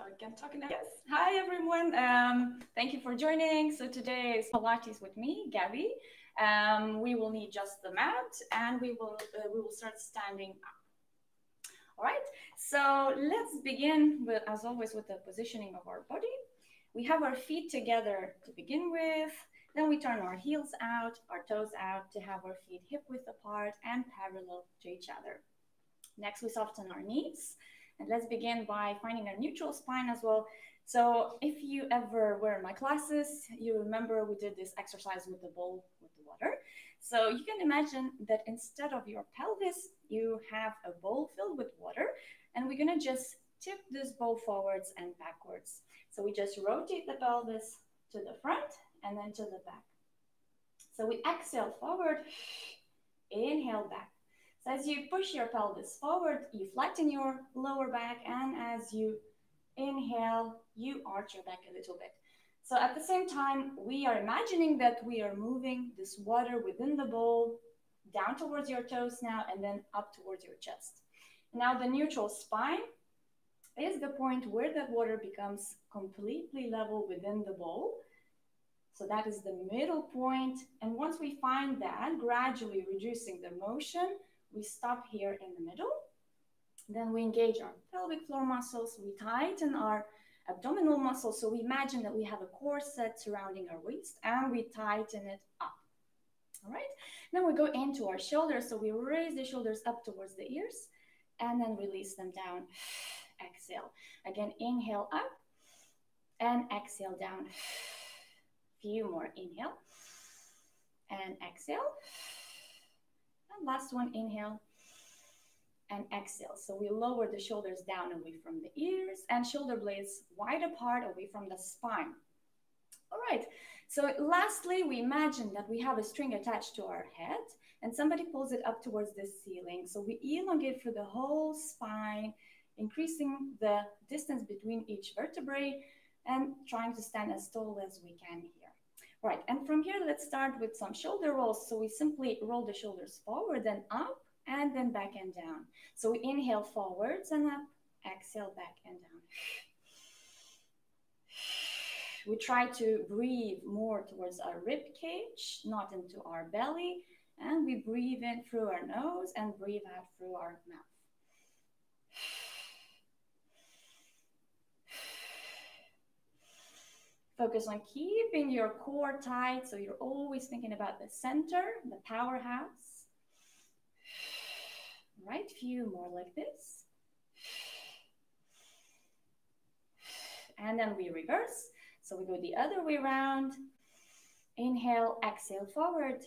I can talk now. Yes. Hi, everyone. Thank you for joining. So today is Pilates with me, Gabby. We will need just the mat, and we will start standing up. All right. So let's begin with, as always, with the positioning of our body. We have our feet together to begin with. Then we turn our heels out, our toes out to have our feet hip width apart and parallel to each other. Next, we soften our knees. And let's begin by finding a neutral spine as well. So if you ever were in my classes, you remember we did this exercise with the bowl with the water. So you can imagine that instead of your pelvis, you have a bowl filled with water, and we're gonna just tip this bowl forwards and backwards. So we just rotate the pelvis to the front and then to the back. So we exhale forward, inhale back. So as you push your pelvis forward, you flatten your lower back, and as you inhale, you arch your back a little bit. So at the same time, we are imagining that we are moving this water within the bowl down towards your toes now, and then up towards your chest. Now the neutral spine is the point where that water becomes completely level within the bowl. So that is the middle point. And once we find that, gradually reducing the motion, we stop here in the middle. Then we engage our pelvic floor muscles. We tighten our abdominal muscles. So we imagine that we have a corset surrounding our waist, and we tighten it up. All right. Then we go into our shoulders. So we raise the shoulders up towards the ears and then release them down. Exhale. Again, inhale up and exhale down. Few more. Inhale and exhale. And last one, inhale and exhale. So we lower the shoulders down away from the ears and shoulder blades wide apart away from the spine. All right. So lastly, we imagine that we have a string attached to our head and somebody pulls it up towards the ceiling. So we elongate for the whole spine, increasing the distance between each vertebrae and trying to stand as tall as we can here. Right, and from here, let's start with some shoulder rolls. So we simply roll the shoulders forward, then up, and then back and down. So we inhale forwards and up, exhale back and down. We try to breathe more towards our rib cage, not into our belly. And we breathe in through our nose and breathe out through our mouth. Focus on keeping your core tight, so you're always thinking about the center, the powerhouse. Right, few more like this. And then we reverse. So we go the other way around. Inhale, exhale forward.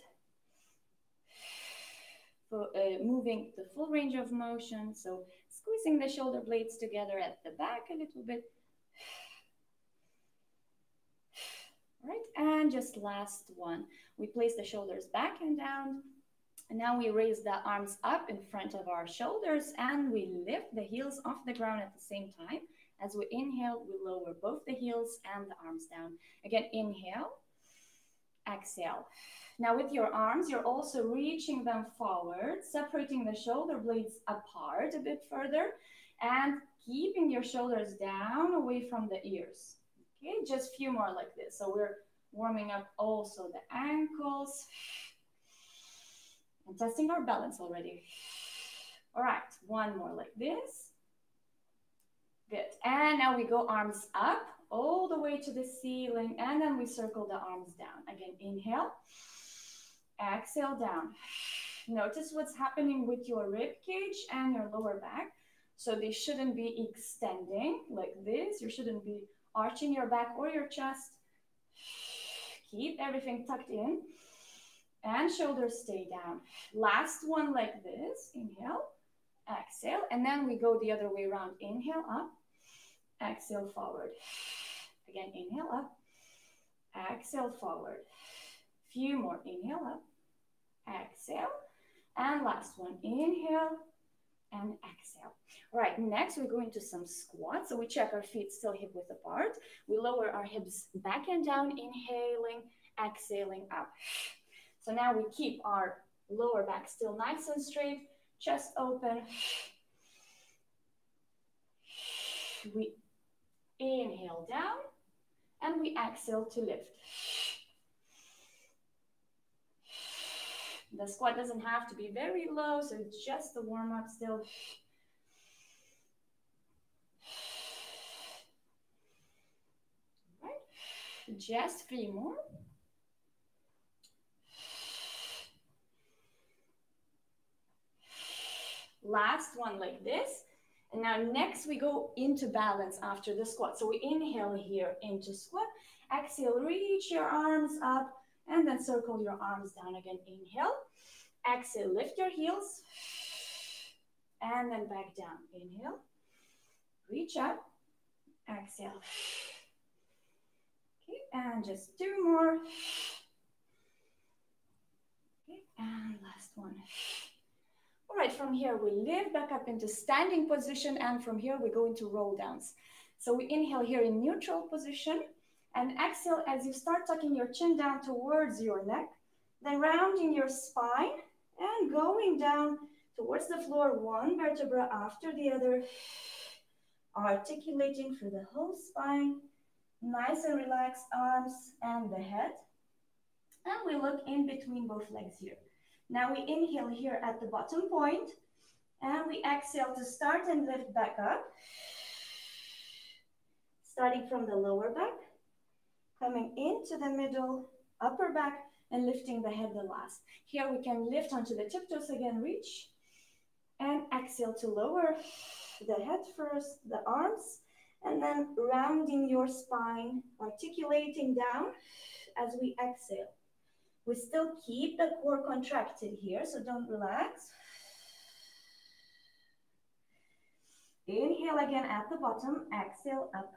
Moving the full range of motion. So squeezing the shoulder blades together at the back a little bit. Right, and just last one. We place the shoulders back and down. And now we raise the arms up in front of our shoulders and we lift the heels off the ground at the same time. As we inhale, we lower both the heels and the arms down. Again, inhale, exhale. Now with your arms, you're also reaching them forward, separating the shoulder blades apart a bit further and keeping your shoulders down away from the ears. Okay, just a few more like this. So we're warming up also the ankles and testing our balance already. All right, one more like this. Good, and now we go arms up all the way to the ceiling, and then we circle the arms down. Again, inhale, exhale down. Notice what's happening with your rib cage and your lower back. So they shouldn't be extending like this. You shouldn't be arching your back or your chest. Keep everything tucked in and shoulders stay down. Last one like this. Inhale, exhale, and then we go the other way around. Inhale up, exhale forward. Again, inhale up, exhale forward. Few more. Inhale up, exhale, and last one. Inhale and exhale. All right, next we're going to some squats. So we check our feet still hip width apart. We lower our hips back and down, inhaling, exhaling up. So now we keep our lower back still nice and straight, chest open. We Inhale down, and we exhale to lift. The squat doesn't have to be very low, so it's just a warm-up still. All right, just 3 more. Last one like this. And now next we go into balance after the squat. So we inhale here into squat, exhale, reach your arms up, and then circle your arms down again. Inhale, exhale, lift your heels, and then back down. Inhale, reach up, exhale. Okay, and just 2 more. Okay, and last one. All right, from here we lift back up into standing position, and from here we go into roll downs. So we inhale here in neutral position, and exhale as you start tucking your chin down towards your neck, then rounding your spine and going down towards the floor, one vertebra after the other, articulating through the whole spine, nice and relaxed arms and the head. And we look in between both legs here. Now we inhale here at the bottom point, and we exhale to start and lift back up. Starting from the lower back, coming into the middle, upper back, and lifting the head the last. Here we can lift onto the tiptoes again, reach, and exhale to lower the head first, the arms, and then rounding your spine, articulating down as we exhale. We still keep the core contracted here, so don't relax. Inhale again at the bottom, exhale up.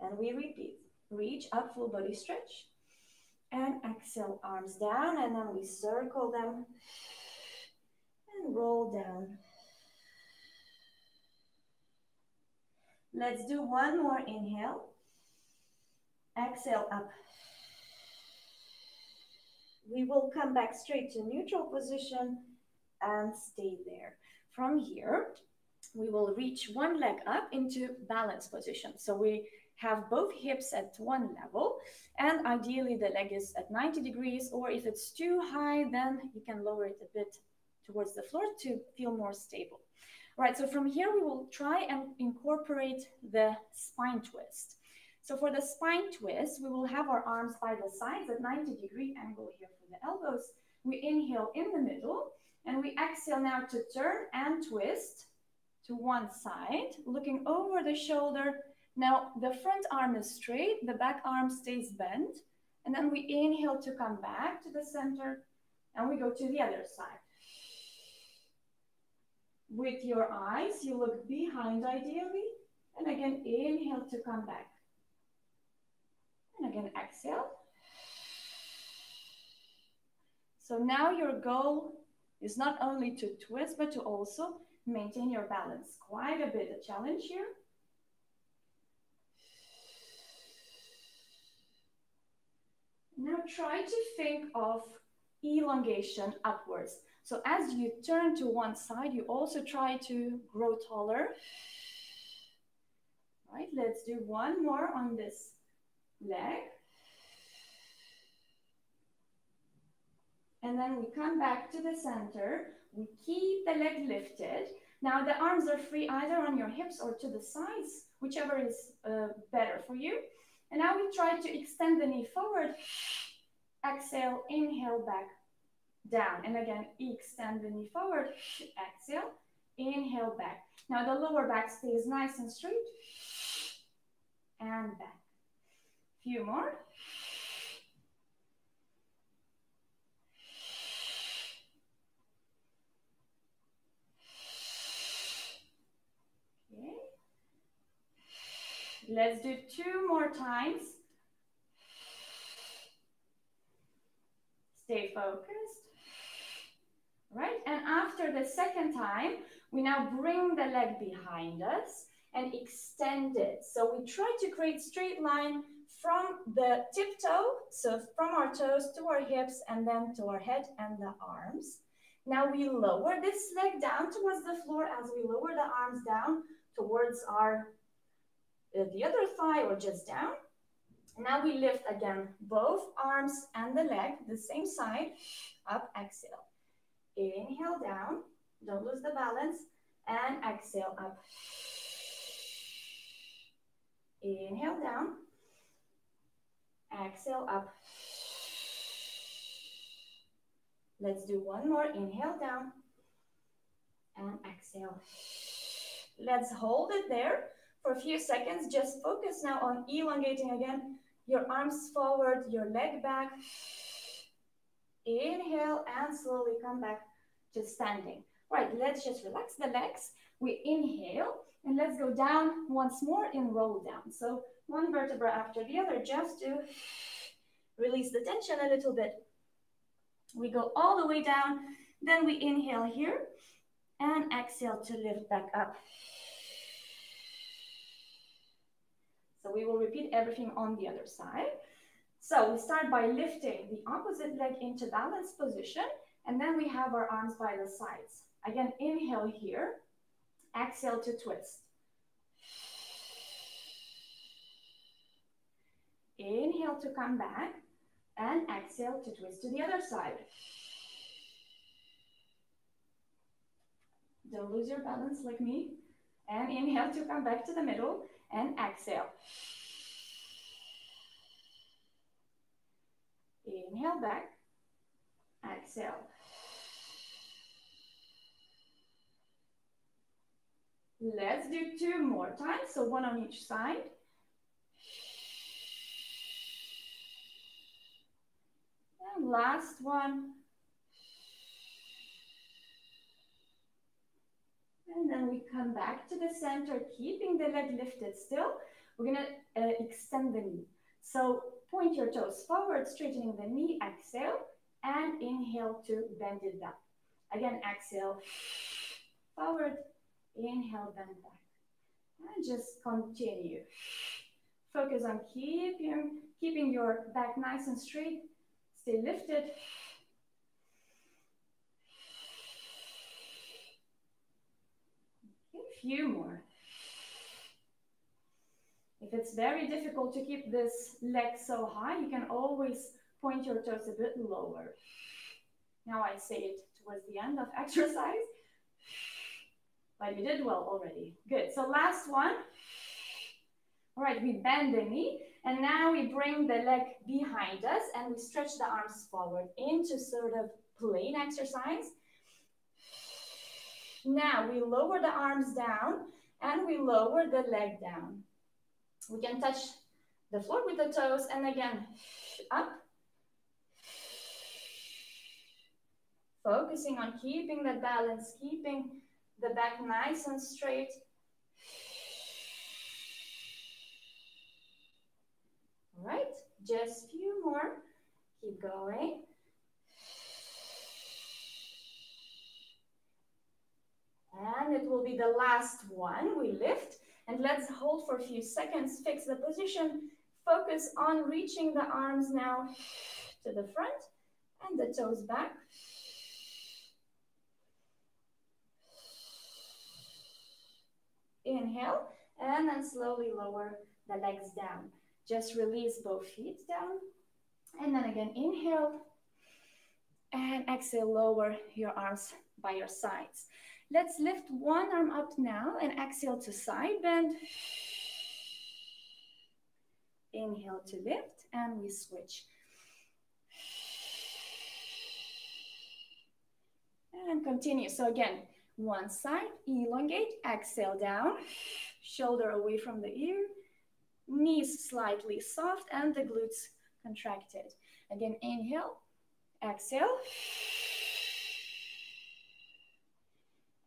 And we repeat. Reach up, full body stretch. And exhale, arms down, and then we circle them and roll down. Let's do one more inhale. Exhale up. We will come back straight to neutral position and stay there. From here, we will reach one leg up into balance position. So we have both hips at one level, and ideally the leg is at 90 degrees, or if it's too high, then you can lower it a bit towards the floor to feel more stable. All right, so from here we will try and incorporate the spine twist. So for the spine twist, we will have our arms by the sides at 90-degree angle here for the elbows. We inhale in the middle, and we exhale now to turn and twist to one side, looking over the shoulder. Now the front arm is straight, the back arm stays bent, and then we inhale to come back to the center, and we go to the other side. With your eyes, you look behind ideally, and again, inhale to come back. And again, exhale. So now your goal is not only to twist, but to also maintain your balance. Quite a bit of challenge here. Now try to think of elongation upwards. So as you turn to one side, you also try to grow taller. All right, let's do one more on this leg. And then we come back to the center. We keep the leg lifted. Now the arms are free either on your hips or to the sides, whichever is better for you. And now we try to extend the knee forward. Exhale, inhale back, down. And again, extend the knee forward. Exhale, inhale back. Now the lower back stays nice and straight. And back. Few more. Okay. Let's do 2 more times. Stay focused. Right? And after the second time, we now bring the leg behind us and extend it. So we try to create straight line from the tiptoe, so from our toes to our hips and then to our head and the arms. Now we lower this leg down towards the floor as we lower the arms down towards our the other thigh or just down. Now we lift again both arms and the leg, the same side, up, exhale. Inhale down, don't lose the balance, and exhale up. Inhale down, exhale up. Let's do one more, inhale down, and exhale. Let's hold it there for a few seconds. Just focus now on elongating again your arms forward, your leg back. Inhale and slowly come back to standing. Right, let's just relax the legs. We inhale and let's go down once more in roll down. So one vertebra after the other just to release the tension a little bit. We go all the way down, then we inhale here and exhale to lift back up. So we will repeat everything on the other side. So we start by lifting the opposite leg into balanced position, and then we have our arms by the sides. Again, inhale here, exhale to twist. Inhale to come back, and exhale to twist to the other side. Don't lose your balance like me. And inhale to come back to the middle, and exhale. Inhale back, exhale. Let's do two more times, so one on each side. And last one. And then we come back to the center, keeping the leg lifted still. We're gonna extend the knee. So point your toes forward, straightening the knee, exhale, and inhale to bend it back. Again, exhale, forward, inhale, bend back. And just continue. Focus on keeping your back nice and straight. Stay lifted. A few more. If it's very difficult to keep this leg so high, you can always point your toes a bit lower. Now I say it towards the end of exercise, but you did well already. Good, so last one. All right, we bend the knee, and now we bring the leg behind us, and we stretch the arms forward into sort of plain exercise. Now we lower the arms down, and we lower the leg down. We can touch the floor with the toes, and again, up. Focusing on keeping the balance, keeping the back nice and straight. All right, just a few more. Keep going. And it will be the last one. We lift. And let's hold for a few seconds, fix the position, focus on reaching the arms now to the front and the toes back. Inhale, and then slowly lower the legs down. Just release both feet down. And then again, inhale, and exhale, lower your arms by your sides. Let's lift one arm up now and exhale to side bend. Inhale to lift, and we switch. And continue. So again, one side, elongate, exhale down, shoulder away from the ear, knees slightly soft, and the glutes contracted. Again, inhale, exhale.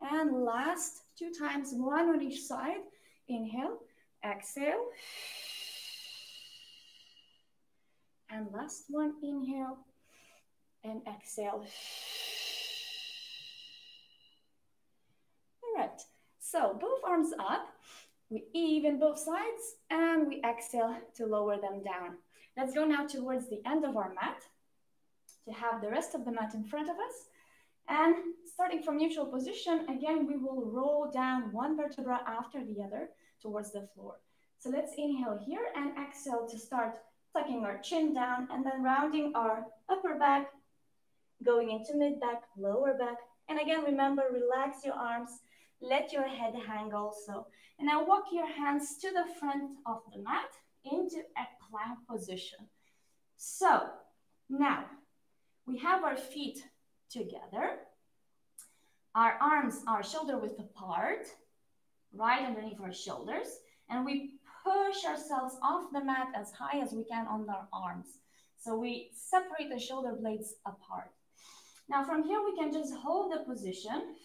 And last two times, one on each side. Inhale, exhale. And last one, inhale and exhale. All right, so both arms up. We even both sides, and we exhale to lower them down. Let's go now towards the end of our mat to have the rest of the mat in front of us. And starting from neutral position, again, we will roll down one vertebra after the other towards the floor. So let's inhale here and exhale to start tucking our chin down and then rounding our upper back, going into mid back, lower back. And again, remember, relax your arms, let your head hang also. And now walk your hands to the front of the mat into a plank position. So now we have our feet together. Our arms are shoulder width apart, right underneath our shoulders. And we push ourselves off the mat as high as we can on our arms. So we separate the shoulder blades apart. Now from here, we can just hold the position,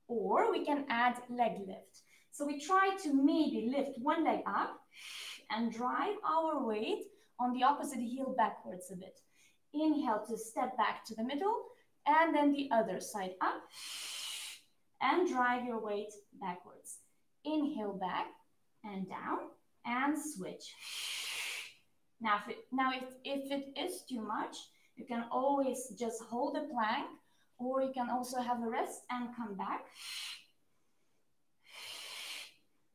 or we can add leg lift. So we try to maybe lift one leg up and drive our weight on the opposite heel backwards a bit. Inhale to step back to the middle, and then the other side up, and drive your weight backwards. Inhale back and down, and switch. Now, if it is too much, you can always just hold a plank, or you can also have a rest and come back.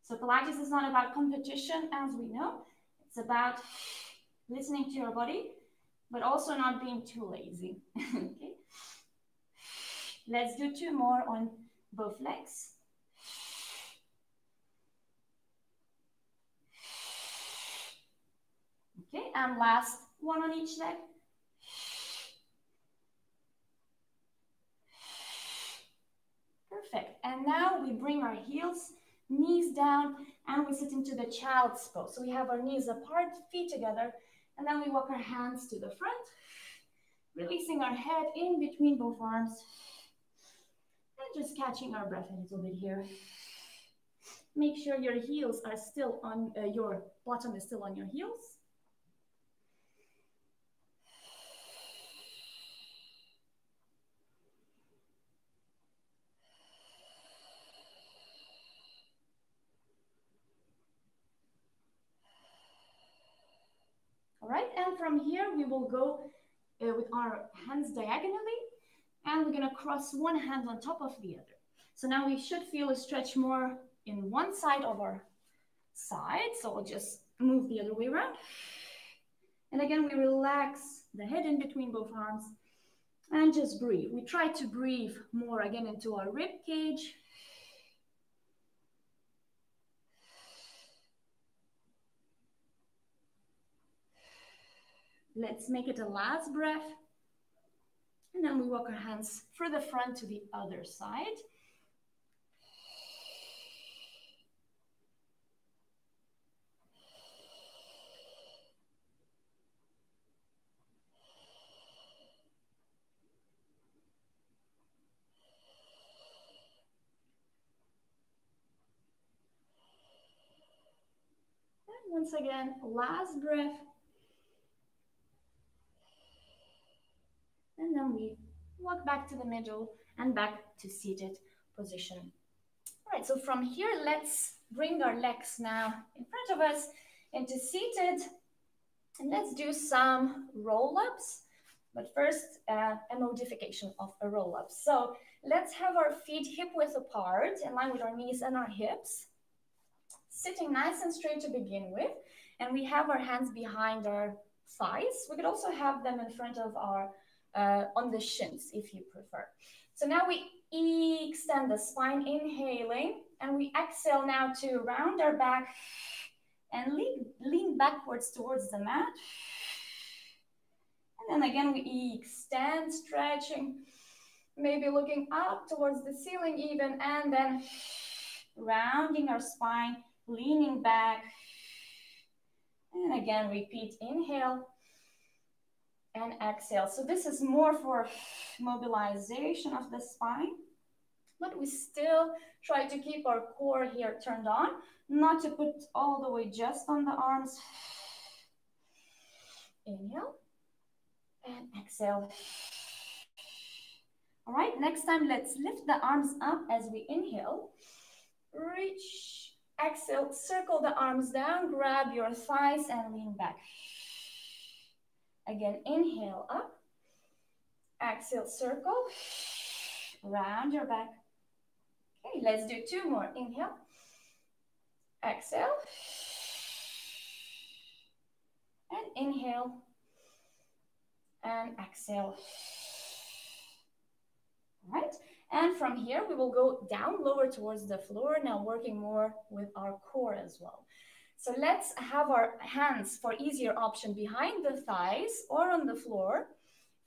So Pilates is not about competition, as we know. It's about listening to your body, but also not being too lazy. Okay. Let's do 2 more on both legs. Okay, and last one on each leg. Perfect. And now we bring our heels, knees down, and we sit into the child's pose. So we have our knees apart, feet together, and then we walk our hands to the front, releasing our head in between both arms, and just catching our breath a little bit here. Make sure your heels are still on, your bottom is still on your heels. All right, and from here, we will go with our hands diagonally, and we're gonna cross one hand on top of the other. So now we should feel a stretch more in one side of our side. So we'll just move the other way around. And again, we relax the head in between both arms and just breathe. We try to breathe more again into our rib cage. Let's make it a last breath. And then we walk our hands through the front to the other side. And once again, last breath. And then we walk back to the middle and back to seated position. All right, so from here, let's bring our legs now in front of us into seated. And let's do some roll-ups. But first, a modification of a roll-up. So let's have our feet hip-width apart, in line with our knees and our hips. Sitting nice and straight to begin with. And we have our hands behind our thighs. We could also have them in front of our on the shins, if you prefer. So now we extend the spine, inhaling, and we exhale now to round our back and lean backwards towards the mat. And then again, we extend, stretching, maybe looking up towards the ceiling even, and then rounding our spine, leaning back. And again, repeat, inhale and exhale. So this is more for mobilization of the spine, but we still try to keep our core here turned on, not to put all the weight just on the arms. Inhale and exhale. All right, next time, let's lift the arms up as we inhale. Reach, exhale, circle the arms down, grab your thighs and lean back. Again, inhale up, exhale, circle, round your back. Okay, let's do 2 more. Inhale, exhale, and inhale, and exhale. All right, and from here, we will go down lower towards the floor, now working more with our core as well. So let's have our hands, for easier option, behind the thighs or on the floor.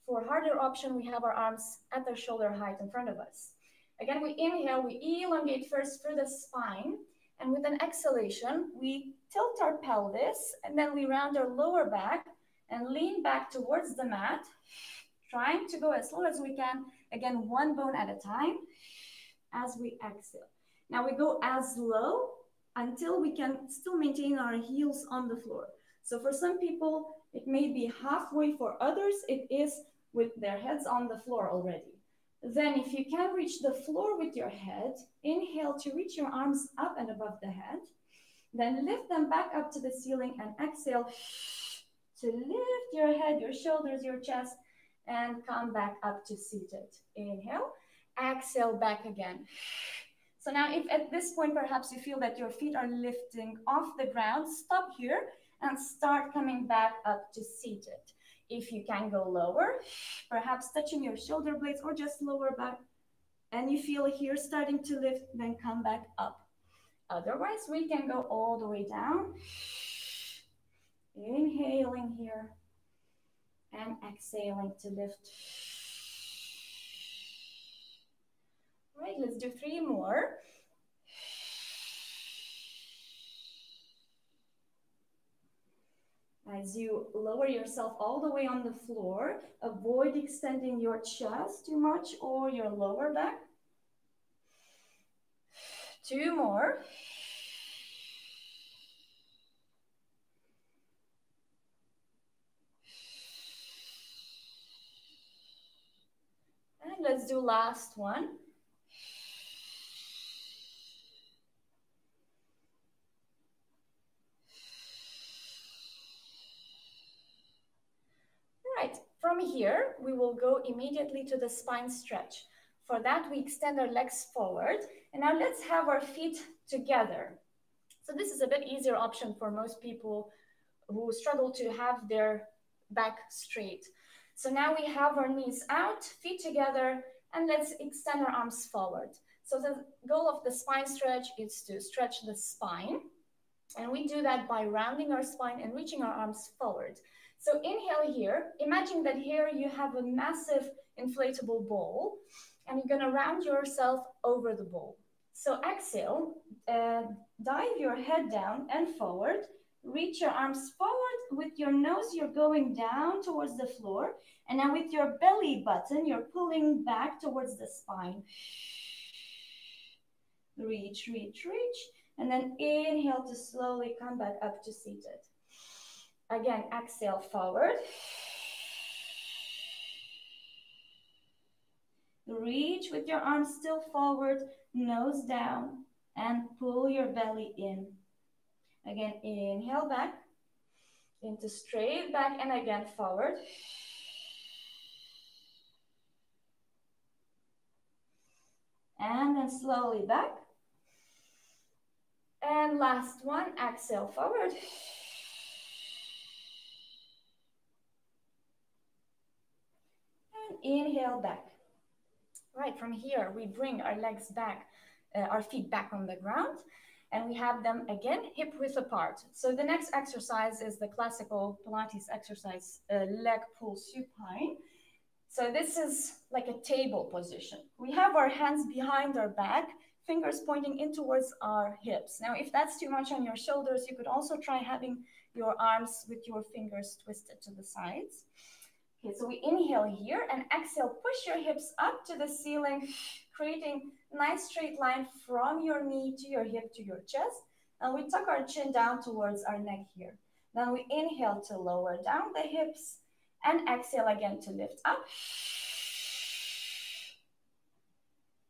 For harder option, we have our arms at their shoulder height in front of us. Again, we inhale, we elongate first through the spine, and with an exhalation, we tilt our pelvis, and then we round our lower back and lean back towards the mat, trying to go as slow as we can. Again, 1 bone at a time as we exhale. Now we go as low until we can still maintain our heels on the floor. So for some people, it may be halfway. For others, it is with their heads on the floor already. Then if you can reach the floor with your head, inhale to reach your arms up and above the head. Then lift them back up to the ceiling and exhale to lift your head, your shoulders, your chest, and come back up to seated. Inhale, exhale back again. So now if at this point, perhaps you feel that your feet are lifting off the ground, stop here and start coming back up to seated. If you can go lower, perhaps touching your shoulder blades or just lower back, and you feel here starting to lift, then come back up. Otherwise, we can go all the way down. Inhaling here and exhaling to lift. All right, let's do 3 more. As you lower yourself all the way on the floor, avoid extending your chest too much or your lower back. 2 more. And let's do last one. Right, from here, we will go immediately to the spine stretch. For that, we extend our legs forward. And now let's have our feet together. So this is a bit easier option for most people who struggle to have their back straight. So now we have our knees out, feet together, and let's extend our arms forward. So the goal of the spine stretch is to stretch the spine. And we do that by rounding our spine and reaching our arms forward. So inhale here. Imagine that here you have a massive inflatable ball, and you're going to round yourself over the ball. So exhale, dive your head down and forward. Reach your arms forward. With your nose, you're going down towards the floor. And now with your belly button, you're pulling back towards the spine. Reach, reach, reach. And then inhale to slowly come back up to seated. Again, exhale forward. Reach with your arms still forward, nose down, and pull your belly in. Again, inhale back, into straight back, and again forward. And then slowly back. And last one, exhale forward. And inhale back. Right, from here, we bring our legs back, our feet back on the ground, and we have them again hip width apart. So the next exercise is the classical Pilates exercise, leg pull supine. So this is like a table position. We have our hands behind our back, fingers pointing in towards our hips. Now, if that's too much on your shoulders, you could also try having your arms with your fingers twisted to the sides. Okay, so we inhale here and exhale, push your hips up to the ceiling, creating a nice straight line from your knee to your hip to your chest. And we tuck our chin down towards our neck here. Then we inhale to lower down the hips and exhale again to lift up.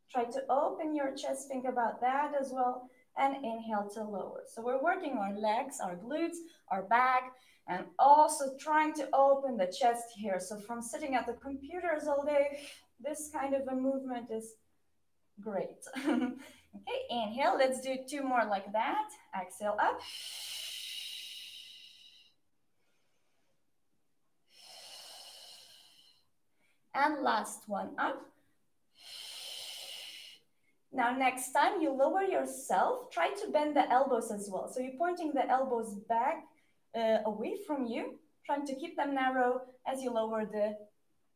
Try to open your chest, think about that as well. and inhale to lower. So we're working our legs, our glutes, our back, and also trying to open the chest here. So from sitting at the computers all day, this kind of a movement is great. Okay, inhale, let's do 2 more like that. Exhale up. And last one up. Now, next time you lower yourself, try to bend the elbows as well. So you're pointing the elbows back away from you, trying to keep them narrow as you lower the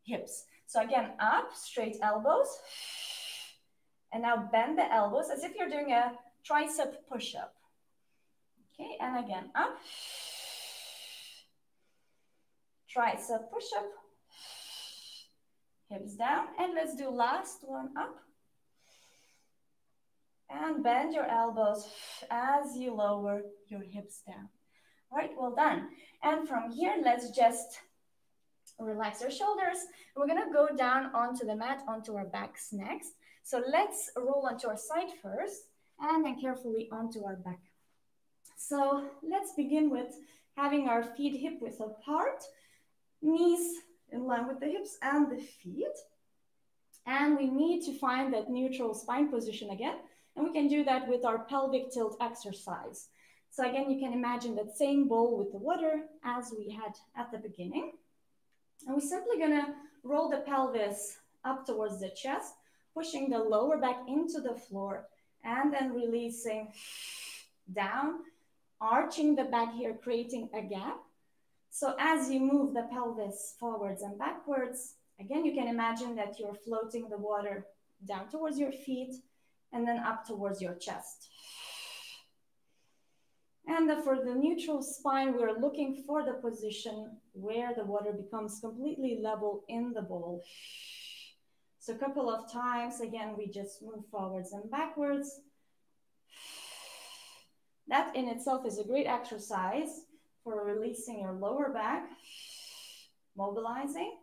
hips. So again, up, straight elbows. And now bend the elbows as if you're doing a tricep push-up. Okay, and again, up. Tricep push-up. Hips down. And let's do last one up. And bend your elbows as you lower your hips down. All right, well done. And from here, let's just relax our shoulders. We're gonna go down onto the mat, onto our backs next. So let's roll onto our side first, and then carefully onto our back. So let's begin with having our feet hip width apart, knees in line with the hips and the feet. And we need to find that neutral spine position again. And we can do that with our pelvic tilt exercise. So again, you can imagine that same bowl with the water as we had at the beginning. And we're simply gonna roll the pelvis up towards the chest, pushing the lower back into the floor, and then releasing down, arching the back here, creating a gap. So as you move the pelvis forwards and backwards, again, you can imagine that you're floating the water down towards your feet and then up towards your chest. And for the neutral spine, we're looking for the position where the water becomes completely level in the bowl. So a couple of times, again, we just move forwards and backwards. That in itself is a great exercise for releasing your lower back, mobilizing,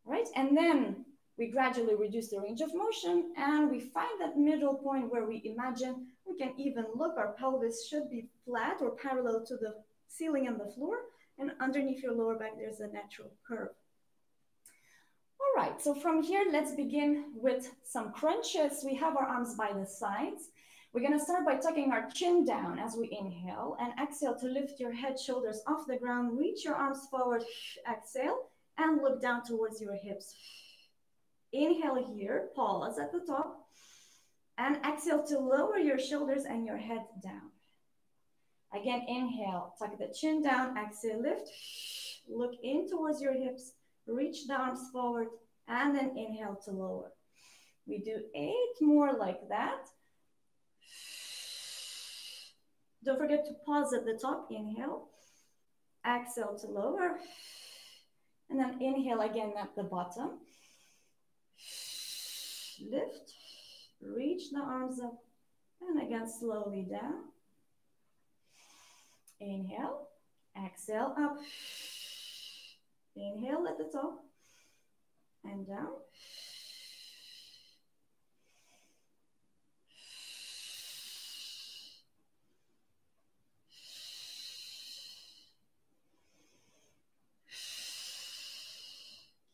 right? And then we gradually reduce the range of motion and we find that middle point where we imagine we can even look, our pelvis should be flat or parallel to the ceiling and the floor. And underneath your lower back, there's a natural curve. All right, so from here, let's begin with some crunches. We have our arms by the sides. We're gonna start by tucking our chin down as we inhale and exhale to lift your head, shoulders off the ground, reach your arms forward, exhale, and look down towards your hips. Inhale here, pause at the top, and exhale to lower your shoulders and your head down. Again, inhale, tuck the chin down, exhale, lift, look in towards your hips, reach the arms forward, and then inhale to lower. We do 8 more like that. Don't forget to pause at the top, inhale, exhale to lower, and then inhale again at the bottom. Lift, reach the arms up, and again slowly down. Inhale, exhale up. Inhale at the top, and down.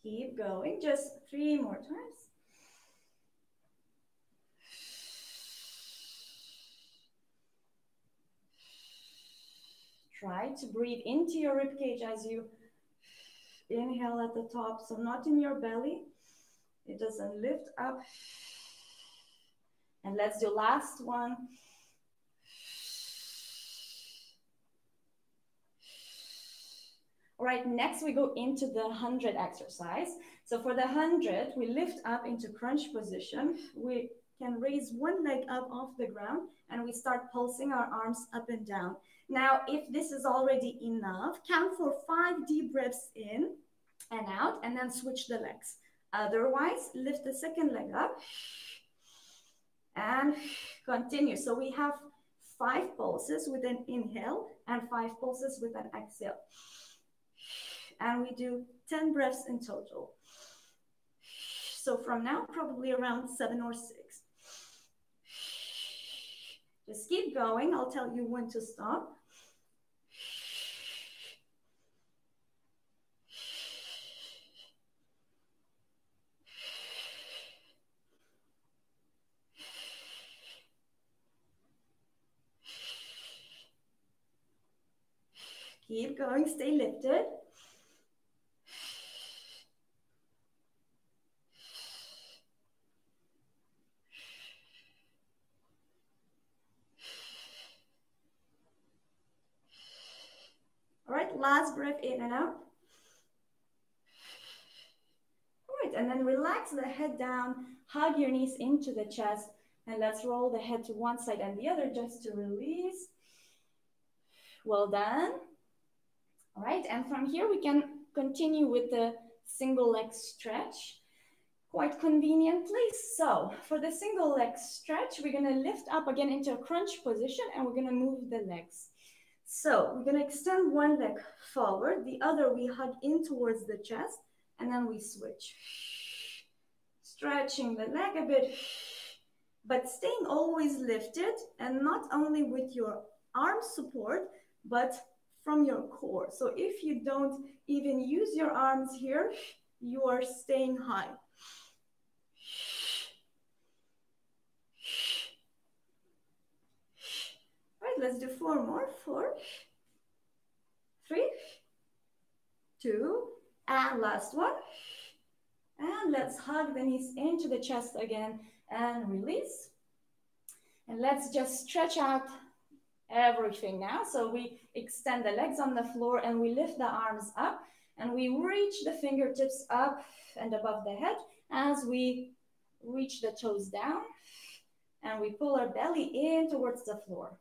Keep going, just 3 more times. Try to breathe into your ribcage as you inhale at the top, so not in your belly. It doesn't lift up. And let's do last one. All right, next we go into the 100 exercise. So for the 100, we lift up into crunch position. We can raise one leg up off the ground and we start pulsing our arms up and down. Now, if this is already enough, count for 5 deep breaths in and out, and then switch the legs. Otherwise, lift the second leg up and continue. So we have 5 pulses with an inhale and 5 pulses with an exhale. And we do 10 breaths in total. So from now, probably around 7 or 6. Just keep going. I'll tell you when to stop. Keep going, stay lifted. All right, last breath in and out. All right, and then relax the head down, hug your knees into the chest, and let's roll the head to one side and the other just to release. Well done. All right, and from here we can continue with the single leg stretch quite conveniently. So for the single leg stretch, we're gonna lift up again into a crunch position and we're gonna move the legs. So we're gonna extend one leg forward, the other we hug in towards the chest, and then we switch. Stretching the leg a bit, but staying always lifted, and not only with your arm support, but from your core. So if you don't even use your arms here, you are staying high. All right, let's do 4 more. 4, 3, 2, and last one. And let's hug the knees into the chest again and release. And let's just stretch out everything now. So we extend the legs on the floor and we lift the arms up and we reach the fingertips up and above the head as we reach the toes down and we pull our belly in towards the floor.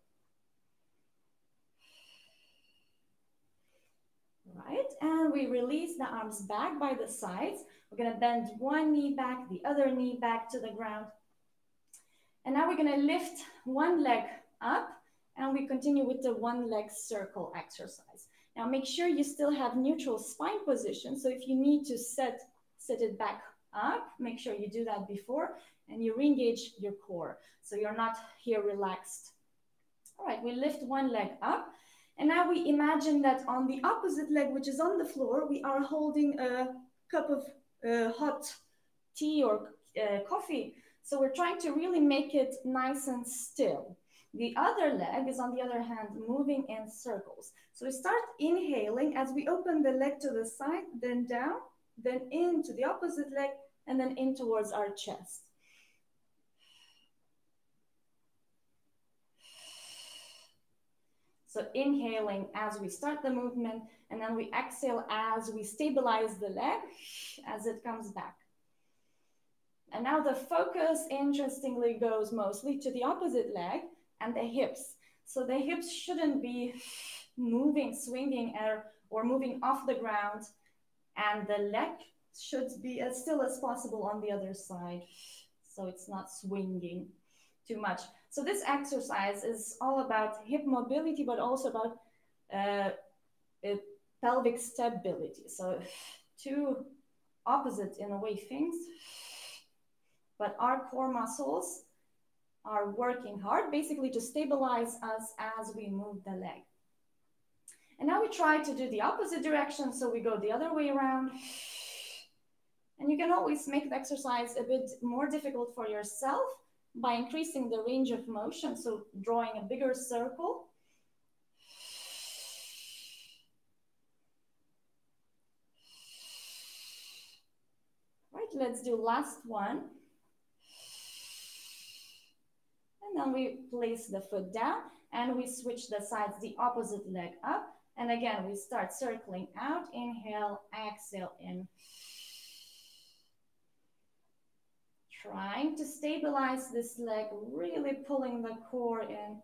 Right, and we release the arms back by the sides. We're gonna bend one knee back, the other knee back to the ground. And now we're gonna lift one leg up and we continue with the one leg circle exercise. Now make sure you still have neutral spine position. So if you need to set it back up, make sure you do that before and you re-engage your core. So you're not here relaxed. All right, we lift one leg up. And now we imagine that on the opposite leg, which is on the floor, we are holding a cup of hot tea or coffee. So we're trying to really make it nice and still. The other leg is, on the other hand, moving in circles. So we start inhaling as we open the leg to the side, then down, then into the opposite leg, and then in towards our chest. So inhaling as we start the movement, and then we exhale as we stabilize the leg as it comes back. And now the focus, interestingly, goes mostly to the opposite leg and the hips. So the hips shouldn't be moving, swinging, or moving off the ground, and the leg should be as still as possible on the other side, so it's not swinging too much. So this exercise is all about hip mobility, but also about pelvic stability. So two opposite in a way things, but our core muscles are working hard basically to stabilize us as we move the leg. And now we try to do the opposite direction. So we go the other way around. And you can always make the exercise a bit more difficult for yourself by increasing the range of motion, so drawing a bigger circle. Right, let's do last one. And then we place the foot down and we switch the sides, the opposite leg up. And again, we start circling out, inhale, exhale in. Trying to stabilize this leg, really pulling the core in.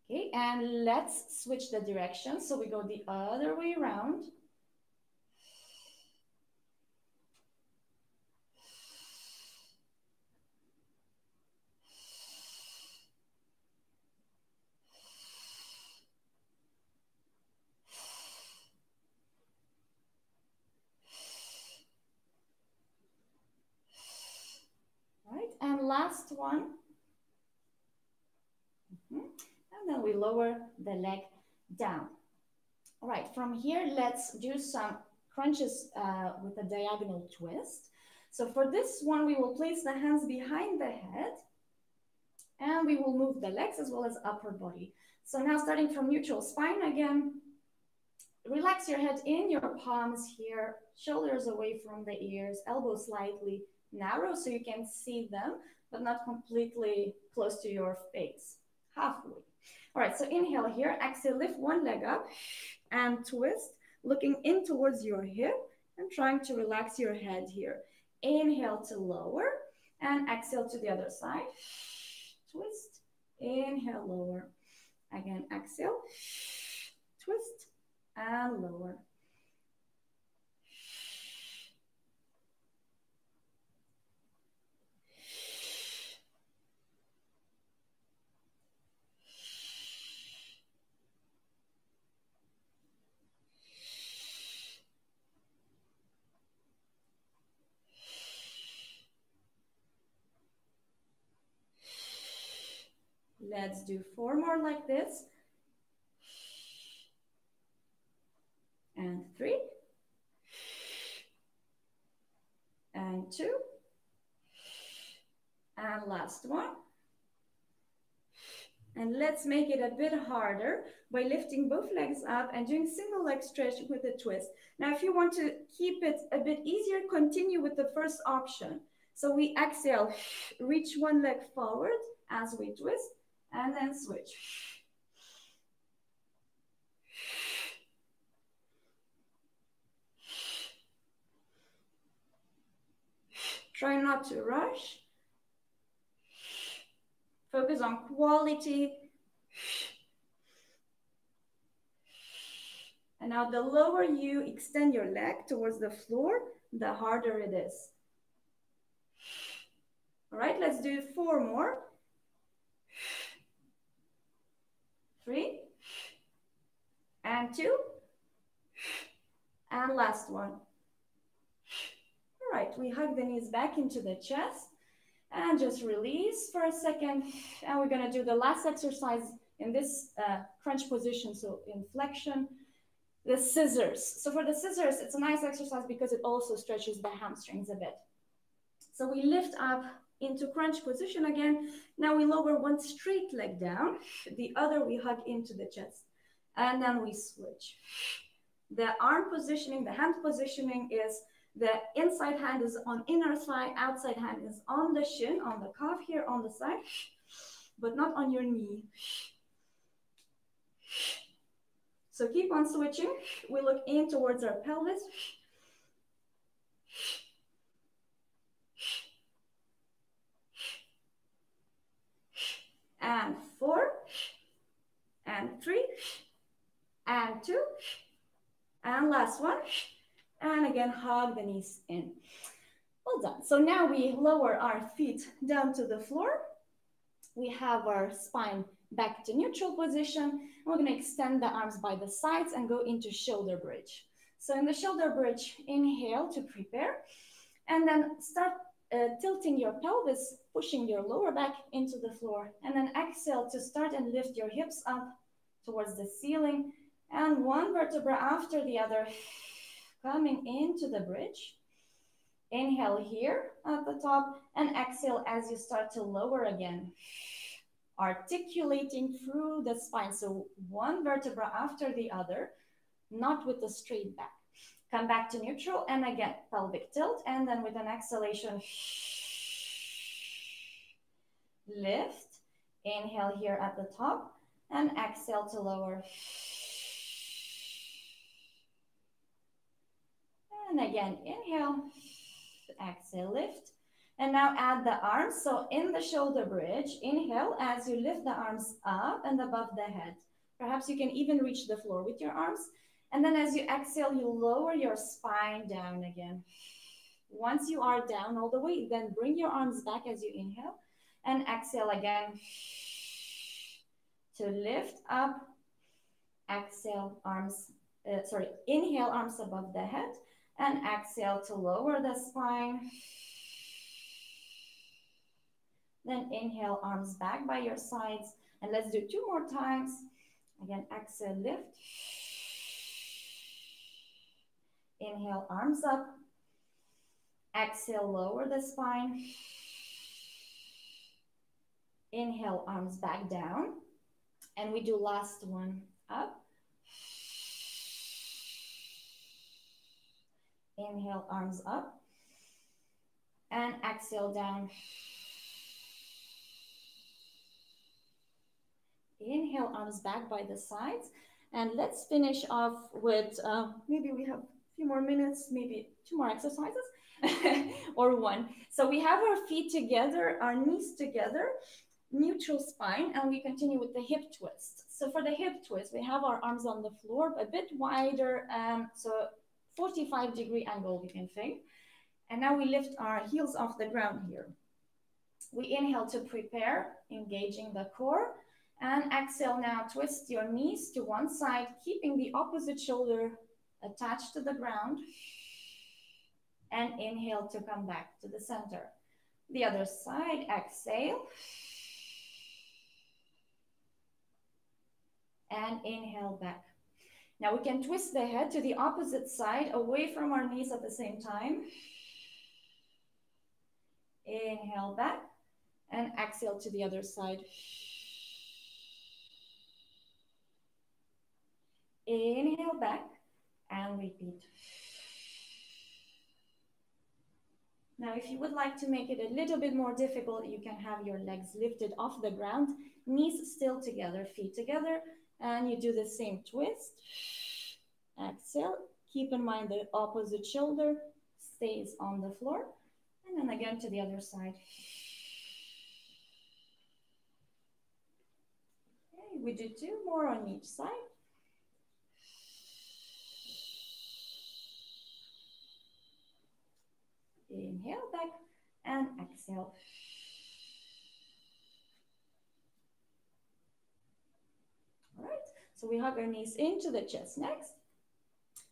Okay, and let's switch the direction. So we go the other way around. last one. And then we lower the leg down. All right, from here, let's do some crunches with a diagonal twist. So for this one, we will place the hands behind the head and we will move the legs as well as upper body. So now starting from neutral spine again, relax your head in your palms here, shoulders away from the ears, elbows slightly narrow so you can see them, but not completely close to your face, halfway. All right, so inhale here, exhale, lift one leg up and twist, looking in towards your hip and trying to relax your head here. Inhale to lower and exhale to the other side. Twist, inhale, lower. Again, exhale, twist, and lower. Let's do 4 more like this. And 3. And 2. And last one. And let's make it a bit harder by lifting both legs up and doing single leg stretch with a twist. Now, if you want to keep it a bit easier, continue with the first option. So we exhale, reach one leg forward as we twist, and then switch. Try not to rush. Focus on quality. And now the lower you extend your leg towards the floor, the harder it is. All right, let's do 4 more. 3. And 2. And last one. All right, we hug the knees back into the chest and just release for a second. And we're gonna do the last exercise in this crunch position, so in flexion, the scissors. So for the scissors, it's a nice exercise because it also stretches the hamstrings a bit. So we lift up into crunch position again. Now we lower one straight leg down, the other we hug into the chest, and then we switch. The arm positioning, the hand positioning is the inside hand is on inner thigh, outside hand is on the shin, on the calf here on the side, but not on your knee. So keep on switching. We look in towards our pelvis. And 4, and 3, and 2, and last one. And again, hug the knees in. Well done. So now we lower our feet down to the floor. We have our spine back to neutral position. We're going to extend the arms by the sides and go into shoulder bridge. So in the shoulder bridge, inhale to prepare, and then start tilting your pelvis, pushing your lower back into the floor, and then exhale to start and lift your hips up towards the ceiling, and one vertebra after the other, coming into the bridge. Inhale here at the top, and exhale as you start to lower again, articulating through the spine. So one vertebra after the other, not with the straight back. Come back to neutral, and again, pelvic tilt, and then with an exhalation, lift. Inhale here at the top, and exhale to lower. And again, inhale, exhale, lift. And now add the arms. So in the shoulder bridge, inhale as you lift the arms up and above the head. Perhaps you can even reach the floor with your arms. And then as you exhale, you lower your spine down again. Once you are down all the way, then bring your arms back as you inhale and exhale again to lift up. Exhale, inhale, arms above the head, and exhale to lower the spine. Then inhale, arms back by your sides. And let's do 2 more times. Again, exhale, lift. Inhale, arms up. Exhale, lower the spine. Inhale, arms back down. And we do last one, up. Inhale, arms up. And exhale, down. Inhale, arms back by the sides. And let's finish off with, maybe we have a few more minutes, maybe 2 more exercises or 1. So we have our feet together, our knees together, neutral spine, and we continue with the hip twist. So for the hip twist, we have our arms on the floor, a bit wider, so 45-degree angle, you can think. And now we lift our heels off the ground here. We inhale to prepare, engaging the core. And exhale now, twist your knees to one side, keeping the opposite shoulder attached to the ground. And inhale to come back to the center. The other side, exhale. And inhale back. Now we can twist the head to the opposite side, away from our knees at the same time. Inhale back and exhale to the other side. Inhale back and repeat. Now, if you would like to make it a little bit more difficult, you can have your legs lifted off the ground, knees still together, feet together, and you do the same twist. Exhale. Keep in mind the opposite shoulder stays on the floor. And then again to the other side. Okay, we do 2 more on each side. Inhale back and exhale. All right, so we hug our knees into the chest next.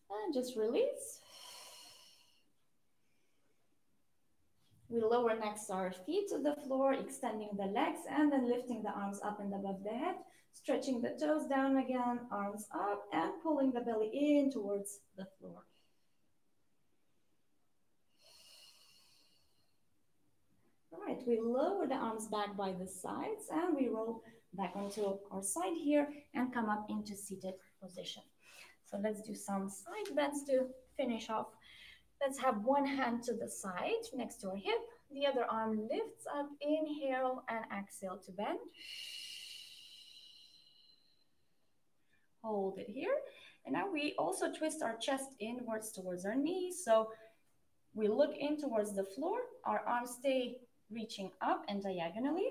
And just release. We lower next our feet to the floor, extending the legs and then lifting the arms up and above the head, stretching the toes down again, arms up and pulling the belly in towards the floor. All right, we lower the arms back by the sides and we roll back onto our side here and come up into seated position. So let's do some side bends to finish off. Let's have one hand to the side next to our hip. The other arm lifts up, inhale and exhale to bend. Hold it here. And now we also twist our chest inwards towards our knees. So we look in towards the floor. Our arms stay reaching up and diagonally.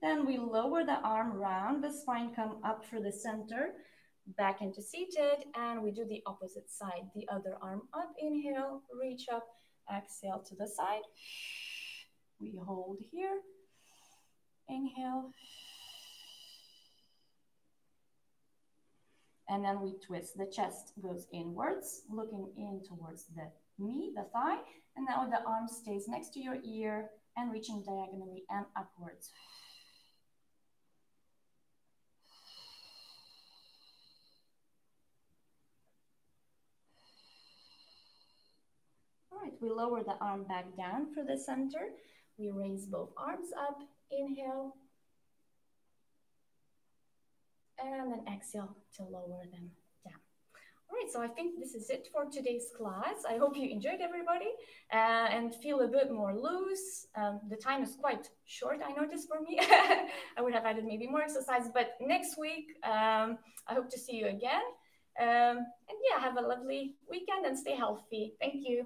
Then we lower the arm round, the spine come up for the center, back into seated, and we do the opposite side. The other arm up, inhale, reach up, exhale to the side. We hold here, inhale. And then we twist, the chest goes inwards, looking in towards the knee, the thigh, and now the arm stays next to your ear and reaching diagonally and upwards. All right, we lower the arm back down for the center. We raise both arms up, inhale. And then exhale to lower them down. All right, so I think this is it for today's class. I hope you enjoyed, everybody, and feel a bit more loose. The time is quite short, I noticed, for me. I would have added maybe more exercise, but next week, I hope to see you again. And yeah, have a lovely weekend and stay healthy. Thank you.